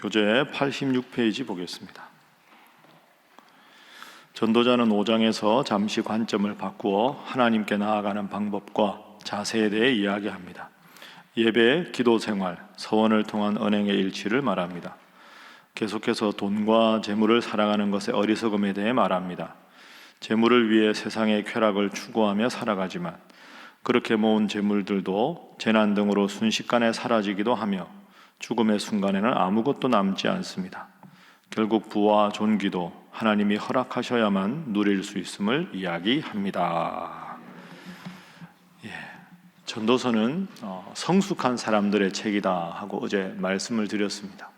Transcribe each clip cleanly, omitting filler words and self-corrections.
교재 86페이지 보겠습니다. 전도자는 5장에서 잠시 관점을 바꾸어 하나님께 나아가는 방법과 자세에 대해 이야기합니다. 예배, 기도 생활, 서원을 통한 언행의 일치를 말합니다. 계속해서 돈과 재물을 사랑하는 것의 어리석음에 대해 말합니다. 재물을 위해 세상의 쾌락을 추구하며 살아가지만 그렇게 모은 재물들도 재난 등으로 순식간에 사라지기도 하며 죽음의 순간에는 아무것도 남지 않습니다. 결국 부와 존귀도 하나님이 허락하셔야만 누릴 수 있음을 이야기합니다. 전도서는 성숙한 사람들의 책이다 하고 어제 말씀을 드렸습니다.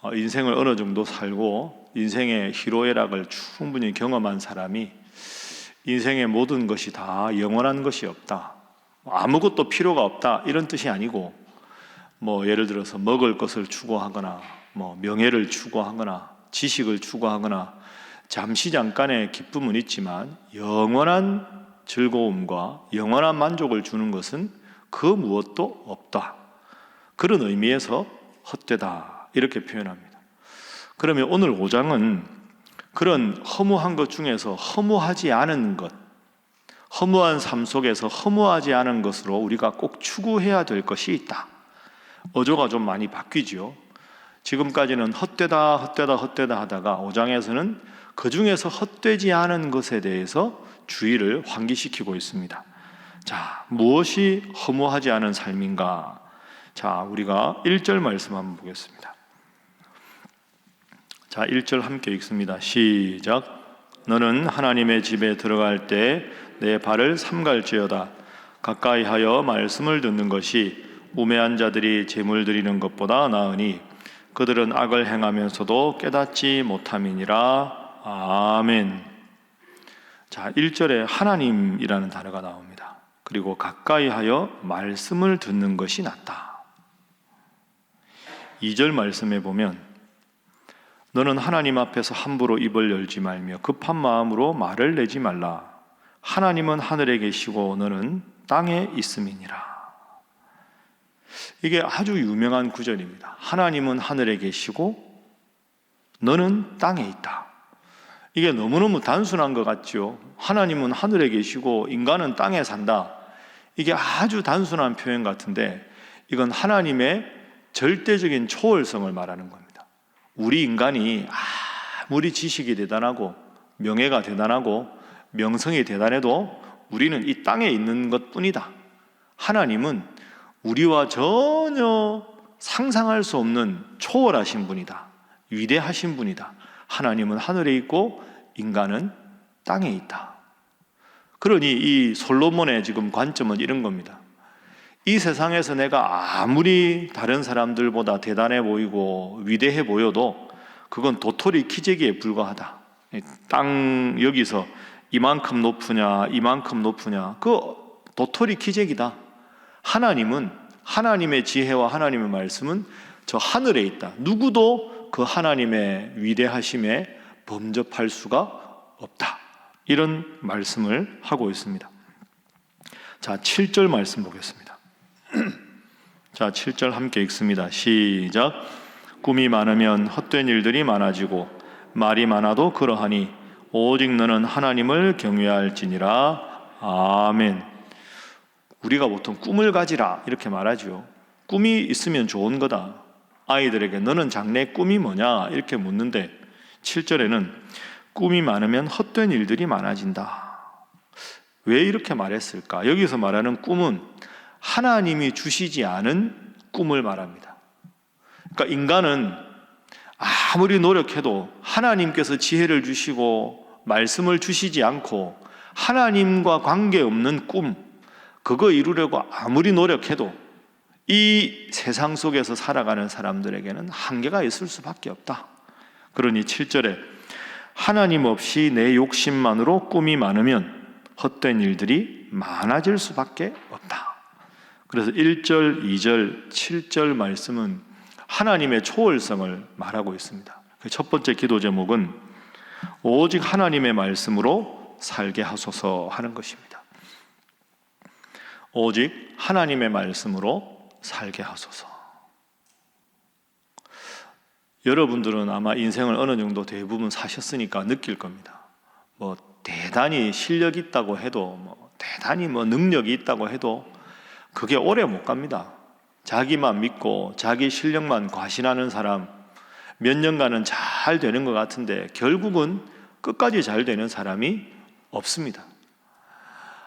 인생을 어느 정도 살고 인생의 희로애락을 충분히 경험한 사람이 인생의 모든 것이 다 영원한 것이 없다, 아무것도 필요가 없다, 이런 뜻이 아니고, 예를 들어서 먹을 것을 추구하거나 명예를 추구하거나 지식을 추구하거나 잠시 잠깐의 기쁨은 있지만 영원한 즐거움과 영원한 만족을 주는 것은 그 무엇도 없다, 그런 의미에서 헛되다 이렇게 표현합니다. 그러면 오늘 5장은 그런 허무한 것 중에서 허무하지 않은 것, 허무한 삶 속에서 허무하지 않은 것으로 우리가 꼭 추구해야 될 것이 있다. 어조가 좀 많이 바뀌죠. 지금까지는 헛되다 하다가 5장에서는 그 중에서 헛되지 않은 것에 대해서 주의를 환기시키고 있습니다. 자, 무엇이 허무하지 않은 삶인가? 자, 우리가 1절 말씀 한번 보겠습니다. 자, 1절 함께 읽습니다. 시작. 너는 하나님의 집에 들어갈 때 내 발을 삼갈지어다. 가까이 하여 말씀을 듣는 것이 우매한 자들이 제물 드리는 것보다 나으니 그들은 악을 행하면서도 깨닫지 못함이니라. 아멘. 자, 1절에 하나님이라는 단어가 나옵니다. 그리고 가까이 하여 말씀을 듣는 것이 낫다. 2절 말씀에 보면 너는 하나님 앞에서 함부로 입을 열지 말며 급한 마음으로 말을 내지 말라. 하나님은 하늘에 계시고 너는 땅에 있음이니라. 이게 아주 유명한 구절입니다. 하나님은 하늘에 계시고 너는 땅에 있다. 이게 너무너무 단순한 것 같죠. 하나님은 하늘에 계시고 인간은 땅에 산다. 이게 아주 단순한 표현 같은데 이건 하나님의 절대적인 초월성을 말하는 겁니다. 우리 인간이 아무리 지식이 대단하고 명예가 대단하고 명성이 대단해도 우리는 이 땅에 있는 것뿐이다. 하나님은 우리와 전혀 상상할 수 없는 초월하신 분이다. 위대하신 분이다. 하나님은 하늘에 있고 인간은 땅에 있다. 그러니 이 솔로몬의 지금 관점은 이런 겁니다. 이 세상에서 내가 아무리 다른 사람들보다 대단해 보이고 위대해 보여도 그건 도토리 키재기에 불과하다. 땅 여기서 이만큼 높으냐 이만큼 높으냐 그 도토리 키재기다. 하나님은 하나님의 지혜와 하나님의 말씀은 저 하늘에 있다. 누구도 그 하나님의 위대하심에 범접할 수가 없다. 이런 말씀을 하고 있습니다. 자, 7절 말씀 보겠습니다. 자, 7절 함께 읽습니다. 시작. 꿈이 많으면 헛된 일들이 많아지고 말이 많아도 그러하니 오직 너는 하나님을 경외할지니라. 아멘. 우리가 보통 꿈을 가지라 이렇게 말하죠. 꿈이 있으면 좋은 거다. 아이들에게 너는 장래 꿈이 뭐냐 이렇게 묻는데 7절에는 꿈이 많으면 헛된 일들이 많아진다. 왜 이렇게 말했을까? 여기서 말하는 꿈은 하나님이 주시지 않은 꿈을 말합니다. 그러니까 인간은 아무리 노력해도 하나님께서 지혜를 주시고 말씀을 주시지 않고 하나님과 관계없는 꿈, 그거 이루려고 아무리 노력해도 이 세상 속에서 살아가는 사람들에게는 한계가 있을 수밖에 없다. 그러니 7절에 하나님 없이 내 욕심만으로 꿈이 많으면 헛된 일들이 많아질 수밖에 없다. 그래서 1절, 2절, 7절 말씀은 하나님의 초월성을 말하고 있습니다. 첫 번째 기도 제목은 오직 하나님의 말씀으로 살게 하소서 하는 것입니다. 오직 하나님의 말씀으로 살게 하소서. 여러분들은 아마 인생을 어느 정도 대부분 사셨으니까 느낄 겁니다. 뭐 대단히 실력 있다고 해도, 대단히 능력이 있다고 해도 그게 오래 못 갑니다. 자기만 믿고 자기 실력만 과신하는 사람, 몇 년간은 잘 되는 것 같은데 결국은 끝까지 잘 되는 사람이 없습니다.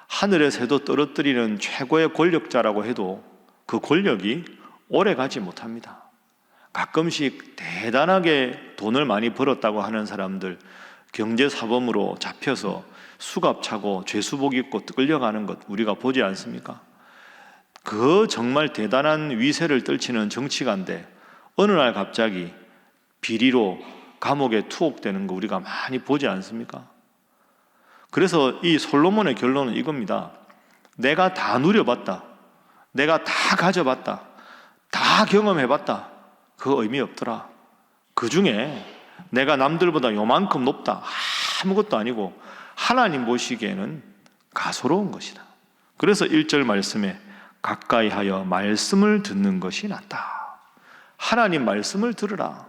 하늘의 새도 떨어뜨리는 최고의 권력자라고 해도 그 권력이 오래 가지 못합니다. 가끔씩 대단하게 돈을 많이 벌었다고 하는 사람들, 경제사범으로 잡혀서 수갑 차고 죄수복 입고 끌려가는 것 우리가 보지 않습니까? 그 정말 대단한 위세를 떨치는 정치가인데 어느 날 갑자기 비리로 감옥에 투옥되는 거 우리가 많이 보지 않습니까? 그래서 이 솔로몬의 결론은 이겁니다. 내가 다 누려봤다, 내가 다 가져봤다, 다 경험해봤다, 그 의미 없더라. 그 중에 내가 남들보다 요만큼 높다, 아무것도 아니고 하나님 보시기에는 가소로운 것이다. 그래서 1절 말씀에 가까이 하여 말씀을 듣는 것이 낫다. 하나님 말씀을 들으라.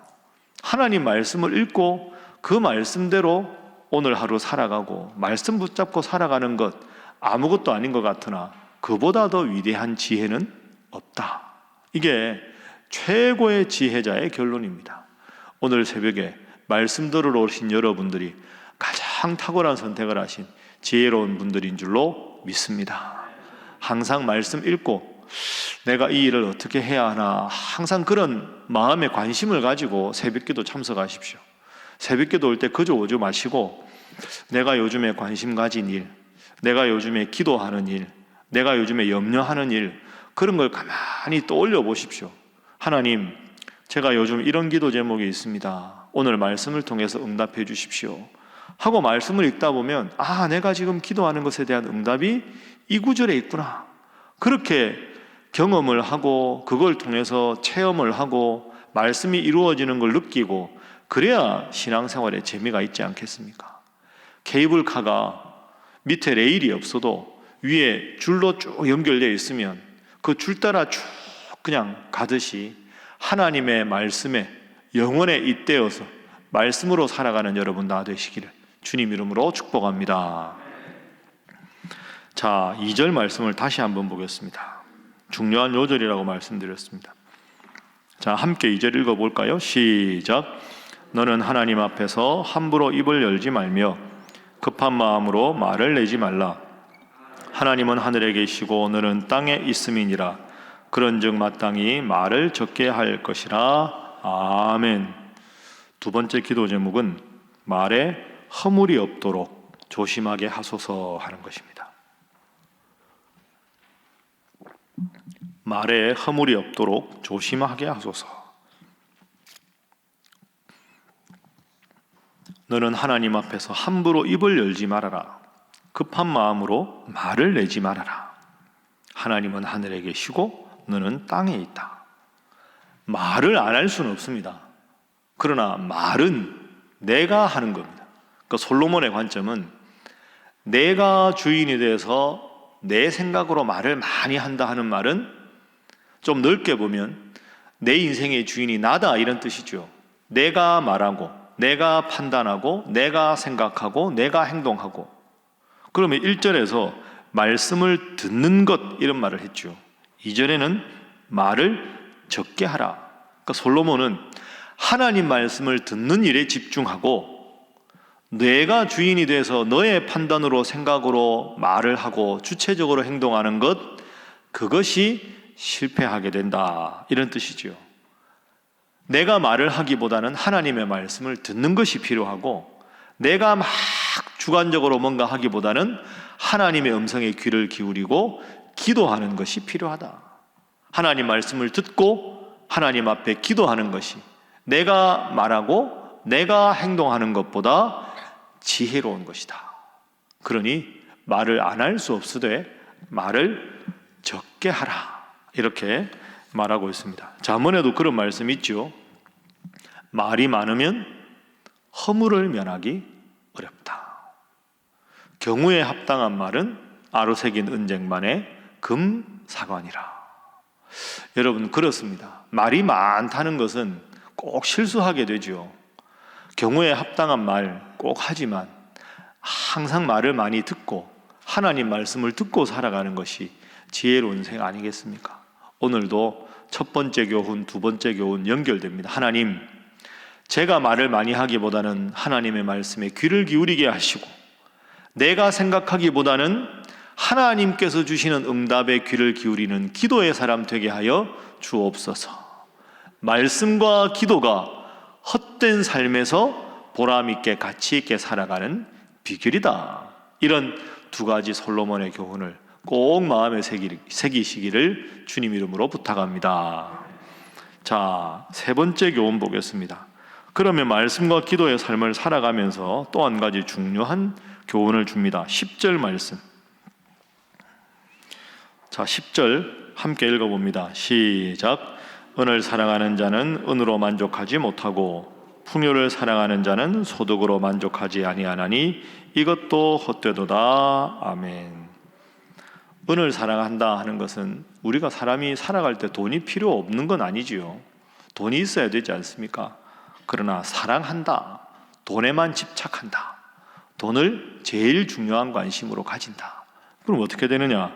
하나님 말씀을 읽고 그 말씀대로 오늘 하루 살아가고 말씀 붙잡고 살아가는 것 아무것도 아닌 것 같으나 그보다 더 위대한 지혜는 없다. 이게 최고의 지혜자의 결론입니다. 오늘 새벽에 말씀 들으러 오신 여러분들이 가장 탁월한 선택을 하신 지혜로운 분들인 줄로 믿습니다. 항상 말씀 읽고 내가 이 일을 어떻게 해야 하나 항상 그런 마음에 관심을 가지고 새벽기도 참석하십시오. 새벽기도 올 때 그저 오지 마시고 내가 요즘에 관심 가진 일, 내가 요즘에 기도하는 일, 내가 요즘에 염려하는 일, 그런 걸 가만히 떠올려 보십시오. 하나님, 제가 요즘 이런 기도 제목이 있습니다. 오늘 말씀을 통해서 응답해 주십시오 하고 말씀을 읽다 보면 내가 지금 기도하는 것에 대한 응답이 이 구절에 있구나. 그렇게 경험을 하고 그걸 통해서 체험을 하고 말씀이 이루어지는 걸 느끼고 그래야 신앙생활에 재미가 있지 않겠습니까? 케이블카가 밑에 레일이 없어도 위에 줄로 쭉 연결되어 있으면 그 줄 따라 쭉 그냥 가듯이 하나님의 말씀에 영혼에 잇대어서 말씀으로 살아가는 여러분 다 되시기를 주님 이름으로 축복합니다. 자, 2절 말씀을 다시 한번 보겠습니다. 중요한 요절이라고 말씀드렸습니다. 자, 함께 2절 읽어볼까요? 시작. 너는 하나님 앞에서 함부로 입을 열지 말며 급한 마음으로 말을 내지 말라. 하나님은 하늘에 계시고 너는 땅에 있음이니라. 그런즉 마땅히 말을 적게 할 것이라. 아멘. 두 번째 기도 제목은 말에 허물이 없도록 조심하게 하소서 하는 것입니다. 말에 허물이 없도록 조심하게 하소서. 너는 하나님 앞에서 함부로 입을 열지 말아라. 급한 마음으로 말을 내지 말아라. 하나님은 하늘에 계시고 너는 땅에 있다. 말을 안 할 수는 없습니다. 그러나 말은 내가 하는 겁니다. 그러니까 솔로몬의 관점은 내가 주인이 돼서 내 생각으로 말을 많이 한다 하는 말은 좀 넓게 보면 내 인생의 주인이 나다 이런 뜻이죠. 내가 말하고 내가 판단하고 내가 생각하고 내가 행동하고. 그러면 1절에서 말씀을 듣는 것 이런 말을 했죠. 2절에는 말을 적게 하라. 그러니까 솔로몬은 하나님 말씀을 듣는 일에 집중하고 내가 주인이 돼서 너의 판단으로 생각으로 말을 하고 주체적으로 행동하는 것, 그것이 실패하게 된다 이런 뜻이죠. 내가 말을 하기보다는 하나님의 말씀을 듣는 것이 필요하고 내가 막 주관적으로 뭔가 하기보다는 하나님의 음성에 귀를 기울이고 기도하는 것이 필요하다. 하나님 말씀을 듣고 하나님 앞에 기도하는 것이 내가 말하고 내가 행동하는 것보다 지혜로운 것이다. 그러니 말을 안 할 수 없으되 말을 적게 하라 이렇게 말하고 있습니다. 잠언에도 그런 말씀이 있죠. 말이 많으면 허물을 면하기 어렵다. 경우에 합당한 말은 아로새긴 은쟁반에 금사관이라. 여러분 그렇습니다. 말이 많다는 것은 꼭 실수하게 되죠. 경우에 합당한 말 꼭 하지만 항상 말을 많이 듣고 하나님 말씀을 듣고 살아가는 것이 지혜로운 생 아니겠습니까? 오늘도 첫 번째 교훈, 두 번째 교훈 연결됩니다. 하나님, 제가 말을 많이 하기보다는 하나님의 말씀에 귀를 기울이게 하시고 내가 생각하기보다는 하나님께서 주시는 응답에 귀를 기울이는 기도의 사람 되게 하여 주옵소서. 말씀과 기도가 헛된 삶에서 보람있게 가치있게 살아가는 비결이다. 이런 두 가지 솔로몬의 교훈을 꼭 마음에 새기시기를 주님 이름으로 부탁합니다. 자, 세 번째 교훈 보겠습니다. 그러면 말씀과 기도의 삶을 살아가면서 또 한 가지 중요한 교훈을 줍니다. 10절 말씀. 자, 10절 함께 읽어봅니다. 시작. 은을 사랑하는 자는 은으로 만족하지 못하고 풍요를 사랑하는 자는 소득으로 만족하지 아니하나니 이것도 헛되도다. 아멘. 은을 사랑한다 하는 것은 우리가 사람이 살아갈 때 돈이 필요 없는 건 아니지요. 돈이 있어야 되지 않습니까? 그러나 사랑한다, 돈에만 집착한다, 돈을 제일 중요한 관심으로 가진다. 그럼 어떻게 되느냐?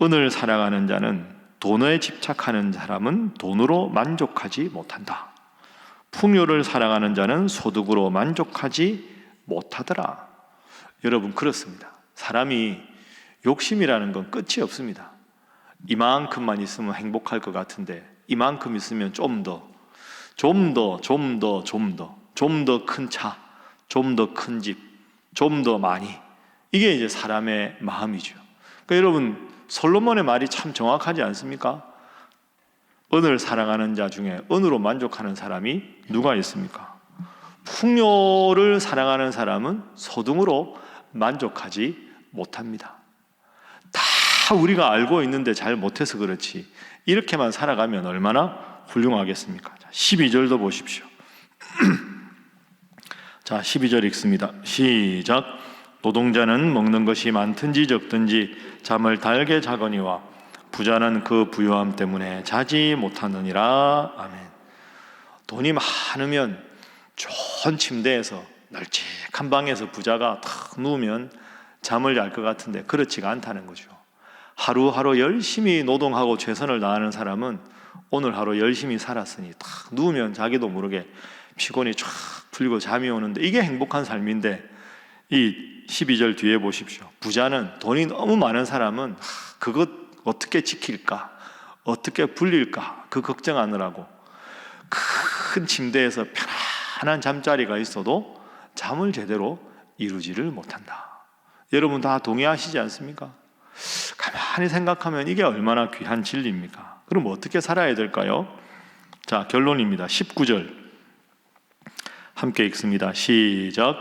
은을 사랑하는 자는, 돈에 집착하는 사람은 돈으로 만족하지 못한다. 풍요를 사랑하는 자는 소득으로 만족하지 못하더라. 여러분, 그렇습니다. 사람이 욕심이라는 건 끝이 없습니다. 이만큼만 있으면 행복할 것 같은데 이만큼 있으면 좀 더 큰 차, 좀 더 큰 집, 좀 더 많이. 이게 이제 사람의 마음이죠. 그러니까 여러분, 솔로몬의 말이 참 정확하지 않습니까? 은을 사랑하는 자 중에 은으로 만족하는 사람이 누가 있습니까? 풍요를 사랑하는 사람은 소득으로 만족하지 못합니다. 다 우리가 알고 있는데 잘 못해서 그렇지, 이렇게만 살아가면 얼마나 훌륭하겠습니까? 12절도 보십시오. 자, 12절 읽습니다. 시작. 노동자는 먹는 것이 많든지 적든지 잠을 달게 자거니와 부자는 그 부유함 때문에 자지 못하느니라. 아멘. 돈이 많으면 좋은 침대에서 널찍한 방에서 부자가 탁 누우면 잠을 잘 것 같은데 그렇지가 않다는 거죠. 하루하루 열심히 노동하고 최선을 다하는 사람은 오늘 하루 열심히 살았으니 탁 누우면 자기도 모르게 피곤이 쫙 풀리고 잠이 오는데 이게 행복한 삶인데, 이 12절 뒤에 보십시오. 부자는, 돈이 너무 많은 사람은 그것 어떻게 지킬까, 어떻게 불릴까 그 걱정하느라고 큰 침대에서 편안한 잠자리가 있어도 잠을 제대로 이루지를 못한다. 여러분 다 동의하시지 않습니까? 가만히 생각하면 이게 얼마나 귀한 진리입니까? 그럼 어떻게 살아야 될까요? 자, 결론입니다. 19절 함께 읽습니다. 시작.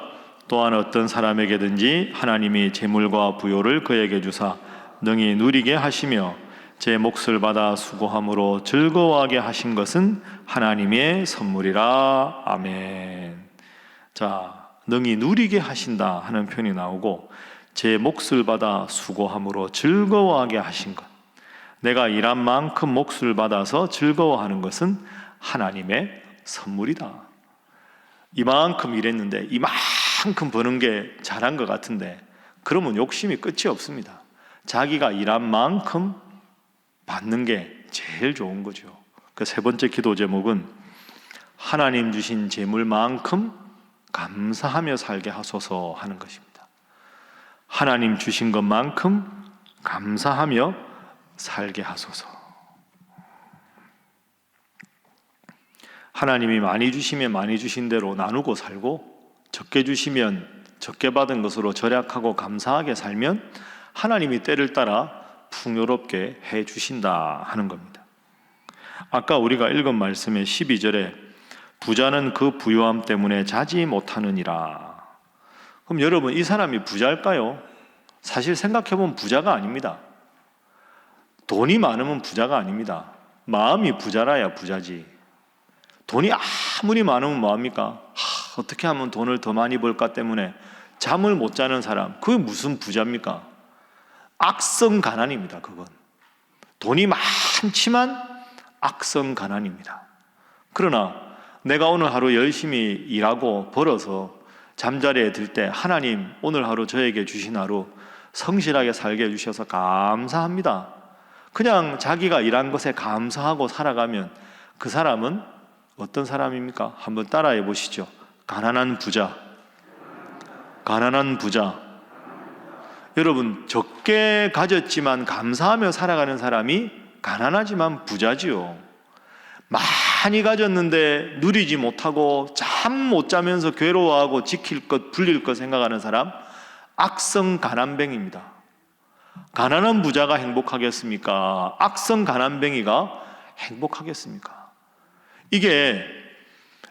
또한 어떤 사람에게든지 하나님이 재물과 부요를 그에게 주사 능히 누리게 하시며 제 몫을 받아 수고함으로 즐거워하게 하신 것은 하나님의 선물이라. 아멘. 자, 능히 누리게 하신다 하는 표현이 나오고, 제 몫을 받아 수고함으로 즐거워하게 하신 것, 내가 일한 만큼 몫을 받아서 즐거워하는 것은 하나님의 선물이다. 이만큼 일했는데 이만큼 버는 게 잘한 것 같은데 그러면 욕심이 끝이 없습니다. 자기가 일한 만큼 받는 게 제일 좋은 거죠. 그 세 번째 기도 제목은 하나님 주신 재물만큼 감사하며 살게 하소서 하는 것입니다. 하나님 주신 것만큼 감사하며 살게 하소서. 하나님이 많이 주시면 많이 주신 대로 나누고 살고, 적게 주시면 적게 받은 것으로 절약하고 감사하게 살면 하나님이 때를 따라 풍요롭게 해 주신다 하는 겁니다. 아까 우리가 읽은 말씀의 12절에 부자는 그 부유함 때문에 자지 못하느니라. 그럼 여러분, 이 사람이 부자일까요? 사실 생각해보면 부자가 아닙니다. 돈이 많으면 부자가 아닙니다. 마음이 부자라야 부자지. 돈이 아무리 많으면 뭐합니까? 어떻게 하면 돈을 더 많이 벌까 때문에 잠을 못 자는 사람, 그게 무슨 부자입니까? 악성 가난입니다. 그건 돈이 많지만 악성 가난입니다. 그러나 내가 오늘 하루 열심히 일하고 벌어서 잠자리에 들 때 하나님 오늘 하루 저에게 주신 하루 성실하게 살게 해주셔서 감사합니다. 그냥 자기가 일한 것에 감사하고 살아가면 그 사람은 어떤 사람입니까? 한번 따라해 보시죠. 가난한 부자. 가난한 부자. 여러분, 적게 가졌지만 감사하며 살아가는 사람이 가난하지만 부자지요. 많이 가졌는데 누리지 못하고 잠 못 자면서 괴로워하고 지킬 것, 불릴 것 생각하는 사람, 악성 가난뱅이입니다. 가난한 부자가 행복하겠습니까? 악성 가난뱅이가 행복하겠습니까? 이게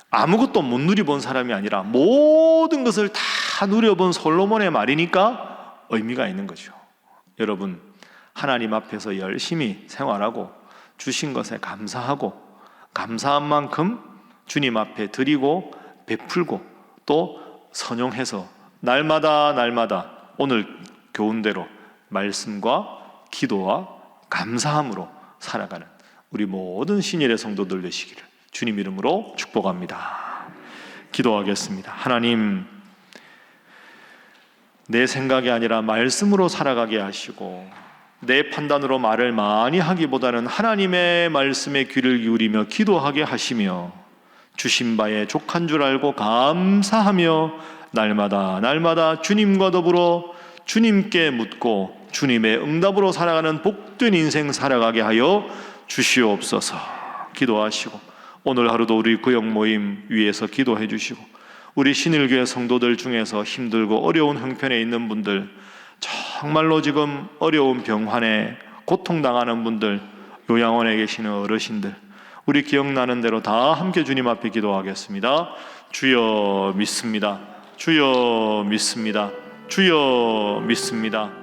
아무것도 못 누려본 사람이 아니라 모든 것을 다 누려본 솔로몬의 말이니까 의미가 있는 거죠. 여러분, 하나님 앞에서 열심히 생활하고 주신 것에 감사하고 감사한 만큼 주님 앞에 드리고 베풀고 또 선용해서 날마다 오늘 교훈대로 말씀과 기도와 감사함으로 살아가는 우리 모든 신일의 성도들 되시기를 주님 이름으로 축복합니다. 기도하겠습니다. 하나님, 내 생각이 아니라 말씀으로 살아가게 하시고 내 판단으로 말을 많이 하기보다는 하나님의 말씀에 귀를 기울이며 기도하게 하시며 주신 바에 족한 줄 알고 감사하며 날마다 주님과 더불어 주님께 묻고 주님의 응답으로 살아가는 복된 인생 살아가게 하여 주시옵소서. 기도하시고 오늘 하루도 우리 구역 모임 위에서 기도해 주시고 우리 신일교회 성도들 중에서 힘들고 어려운 형편에 있는 분들, 정말로 지금 어려운 병환에 고통당하는 분들, 요양원에 계시는 어르신들, 우리 기억나는 대로 다 함께 주님 앞에 기도하겠습니다. 주여 믿습니다. 주여 믿습니다. 주여 믿습니다.